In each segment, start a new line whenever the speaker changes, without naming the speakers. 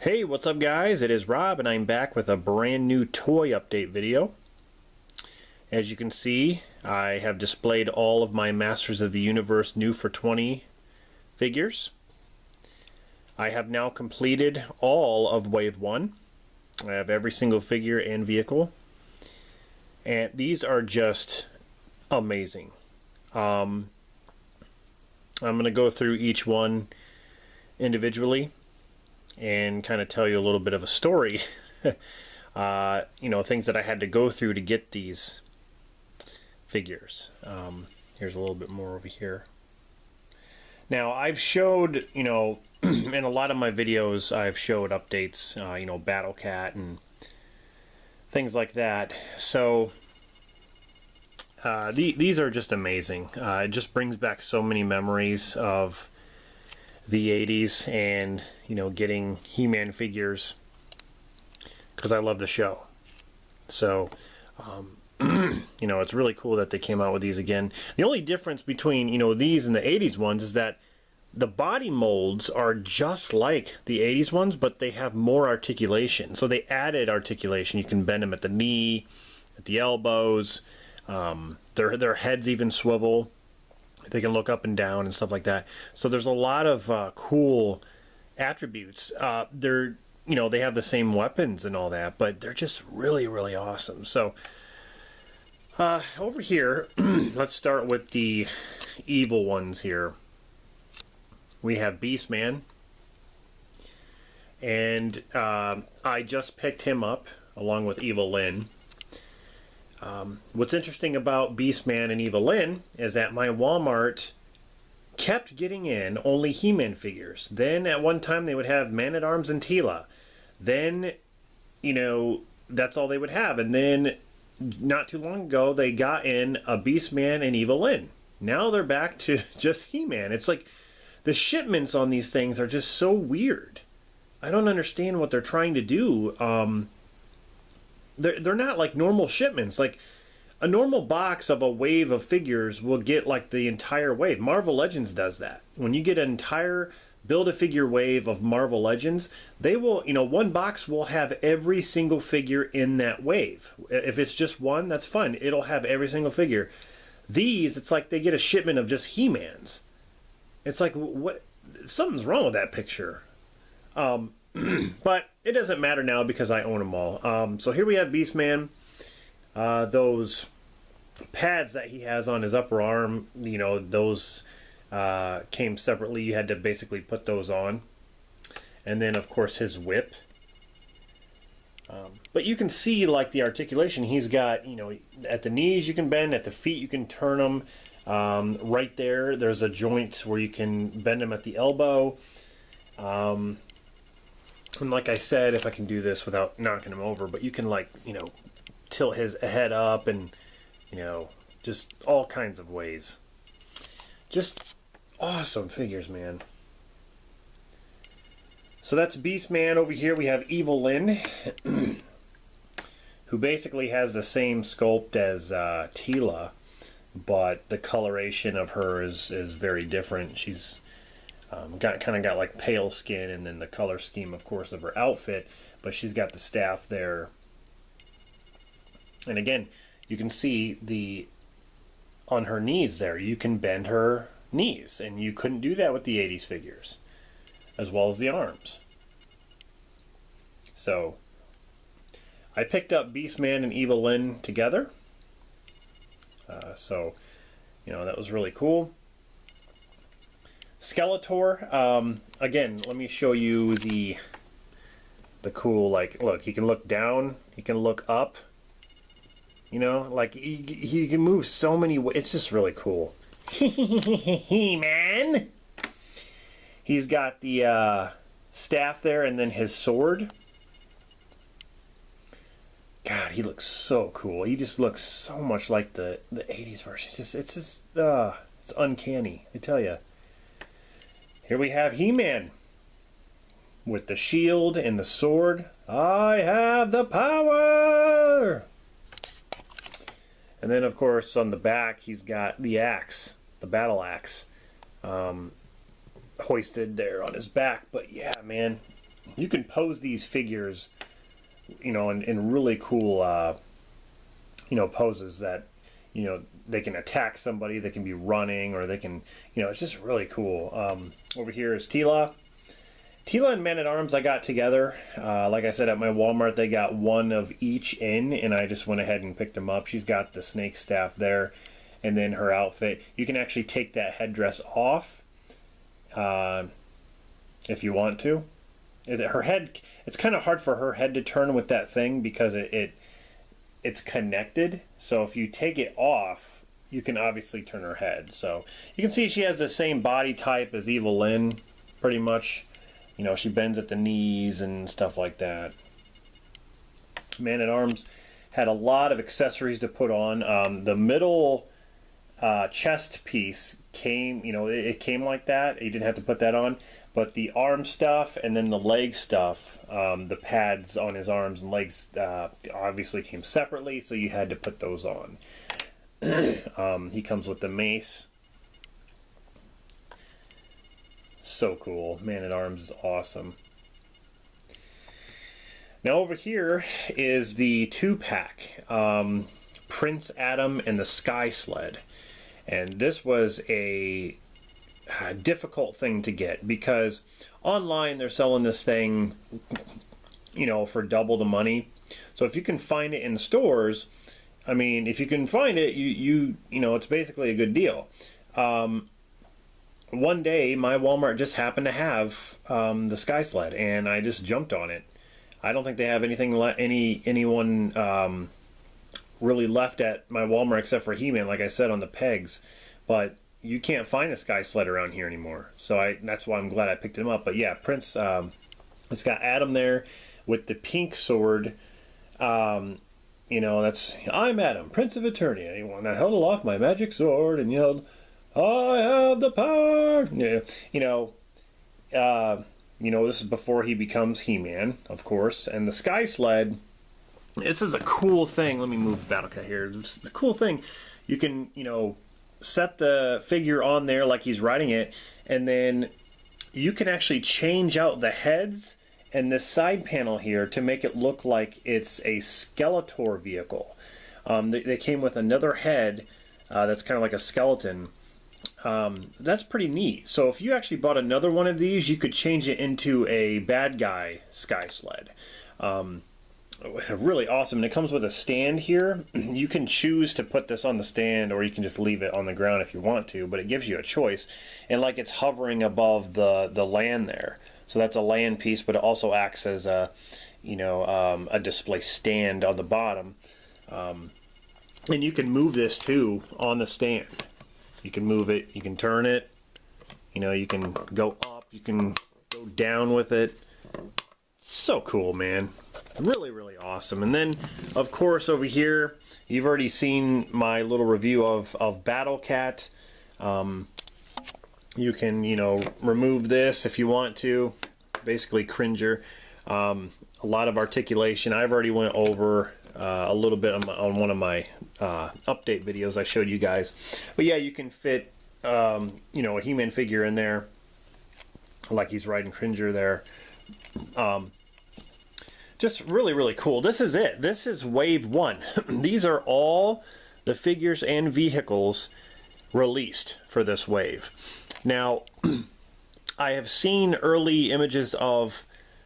Hey, what's up guys? It is Rob and I'm back with a brand new toy update video. As you can see, I have displayed all of my Masters of the Universe new for 20 figures. I have now completed all of Wave 1. I have every single figure and vehicle. And these are just amazing. I'm going to go through each one individually and kind of tell you a little bit of a story. You know, things that I had to go through to get these figures. Here's a little bit more over here. Now I've showed, you know, in a lot of my videos I've showed updates, you know, Battle Cat and things like that. So these are just amazing. It just brings back so many memories of the 80s and, you know, getting He-Man figures because I love the show. So you know, it's really cool that they came out with these again. The only difference between, you know, these and the 80s ones is that the body molds are just like the 80s ones, but they have more articulation. So they added articulation. You can bend them at the knee, at the elbows. Their heads even swivel. They can look up and down and stuff like that. So there's a lot of cool attributes. They're, you know, they have the same weapons and all that, but they're just really, really awesome. So over here, let's start with the evil ones here. We have Beastman, and I just picked him up along with Evil Lyn. What's interesting about Beastman and Evil Lyn is that my Walmart kept getting in only He-Man figures. Then at one time they would have Man-at-Arms and Teela. Then, you know, that's all they would have. And then not too long ago they got in a Beastman and Evil Lyn. Now they're back to just He-Man. It's like the shipments on these things are just so weird. I don't understand what they're trying to do. They're not like normal shipments. Like a normal box of a wave of figures will get like the entire wave. Marvel Legends does that. When you get an entire Build-A-Figure wave of Marvel Legends, they will, you know, one box will have every single figure in that wave. If it's just one, that's fine. It'll have every single figure. These, it's like they get a shipment of just He-Mans. It's like, what? Something's wrong with that picture. But it doesn't matter now because I own them all. So here we have Beastman. Those pads that he has on his upper arm, you know, those came separately. You had to basically put those on. And then, of course, his whip. But you can see, like, the articulation. He's got, you know, at the knees you can bend, at the feet you can turn them. Right there, there's a joint where you can bend them at the elbow. And like I said, if I can do this without knocking him over, but you can, like, you know, tilt his head up and, you know, just all kinds of ways. Just awesome figures, man. So that's Beastman. Over here we have Evil Lyn, who basically has the same sculpt as Teela, but the coloration of her is very different. She's kind of got like pale skin, and then the color scheme, of course, of her outfit, but she's got the staff there. And again, you can see on her knees there, you can bend her knees, and you couldn't do that with the 80s figures, as well as the arms. So I picked up Beastman and Evil Lyn together. So, you know, that was really cool. Skeletor, again, let me show you the cool, like, look, he can look down, he can look up, you know, like, he can move so many ways. It's just really cool. He-Man! He's got the staff there, and then his sword. God, he looks so cool. He just looks so much like the 80s version. It's uncanny, I tell you. Here we have He-Man with the shield and the sword. I have the power! And then, of course, on the back, he's got the axe, the battle axe, hoisted there on his back. But yeah, man, you can pose these figures, you know, in really cool, you know, poses that, you know, they can attack somebody, they can be running, or they can, you know, it's just really cool. Over here is Tila. Tila and Man-at-Arms I got together. Like I said, at my Walmart, they got one of each in, and I just went ahead and picked them up. She's got the snake staff there, and then her outfit. You can actually take that headdress off if you want to. Her head, it's kind of hard for her head to turn with that thing because it's connected. So if you take it off, you can obviously turn her head. So you can see she has the same body type as Evil Lynn, pretty much. You know, she bends at the knees and stuff like that. Man-at-Arms had a lot of accessories to put on. The middle chest piece came, you know, it came like that. You didn't have to put that on. But the arm stuff and then the leg stuff, the pads on his arms and legs obviously came separately, so you had to put those on. He comes with the mace. So cool. Man-at-Arms is awesome. Now over here is the 2-pack. Prince Adam and the Sky Sled. And this was a difficult thing to get because online they're selling this thing, you know, for double the money. So if you can find it in stores, I mean, if you can find it, you know, it's basically a good deal. One day my Walmart just happened to have the Sky Sled, and I just jumped on it. I don't think they have anything anyone really left at my Walmart except for He-Man, like I said, on the pegs. But you can't find a Sky Sled around here anymore, so that's why I'm glad I picked him up. But yeah, Prince, it's got Adam there with the pink sword. You know, that's, I'm Adam, Prince of Eternia. And I held aloft my magic sword and yelled, I have the power. Yeah, you know, this is before he becomes He-Man, of course. And the Sky Sled, this is a cool thing. Let me move the battle cat here. It's a cool thing. You can, you know, set the figure on there like he's riding it, and then you can actually change out the heads and this side panel here to make it look like it's a Skeletor vehicle. They came with another head that's kind of like a skeleton. That's pretty neat. So if you actually bought another one of these, you could change it into a bad guy Sky Sled. Really awesome. And it comes with a stand here. You can choose to put this on the stand, or you can just leave it on the ground if you want to, but it gives you a choice. And like it's hovering above the land there. So that's a land piece, but it also acts as a, you know, a display stand on the bottom. And you can move this too on the stand. You can move it, you can turn it, you know, you can go up, you can go down with it. So cool, man. Really, really awesome. And then, of course, over here, you've already seen my little review of Battle Cat. You can, you know, remove this if you want to. Basically, Cringer. A lot of articulation. I've already went over a little bit on one of my update videos I showed you guys. But yeah, you can fit, you know, a He-Man figure in there, like he's riding Cringer there. Just really, really cool. This is it. This is Wave 1. These are all the figures and vehicles released for this wave. Now, I have seen early images of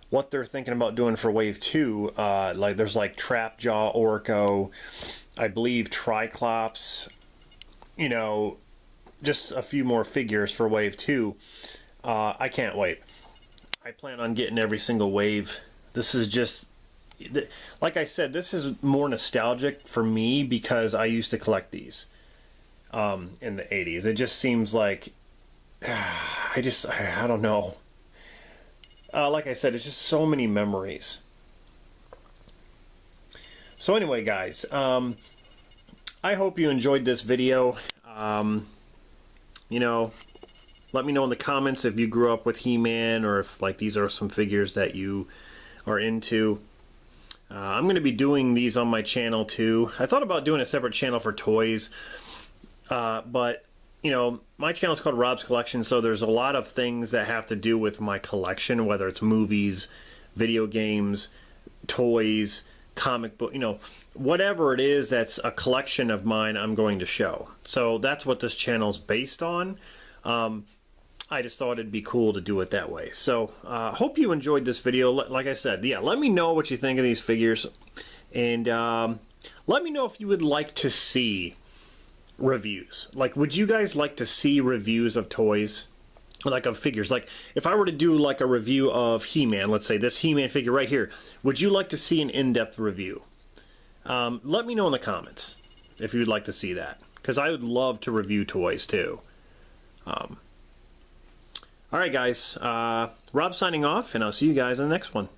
what they're thinking about doing for Wave 2. Like there's like Trapjaw, Orko, I believe Triclops, you know, just a few more figures for Wave 2. I can't wait. I plan on getting every single wave. This is just, like I said, this is more nostalgic for me because I used to collect these in the 80s. It just seems like, I don't know. Like I said, it's just so many memories. So anyway, guys, I hope you enjoyed this video. You know, let me know in the comments if you grew up with He-Man, or if like these are some figures that you are into. I'm going to be doing these on my channel too. I thought about doing a separate channel for toys, but you know, my channel is called Rob's Collection, so there's a lot of things that have to do with my collection, whether it's movies, video games, toys, comic book, you know, whatever it is that's a collection of mine, I'm going to show. So that's what this channel's based on. I just thought it'd be cool to do it that way. So hope you enjoyed this video. Like I said, yeah, let me know what you think of these figures, and let me know if you would like to see reviews. Like, would you guys like to see reviews of toys? Like of figures? Like if I were to do like a review of He-Man, let's say this He-Man figure right here, would you like to see an in-depth review? Let me know in the comments if you'd like to see that, because I would love to review toys too. Alright guys, Rob signing off, and I'll see you guys in the next one.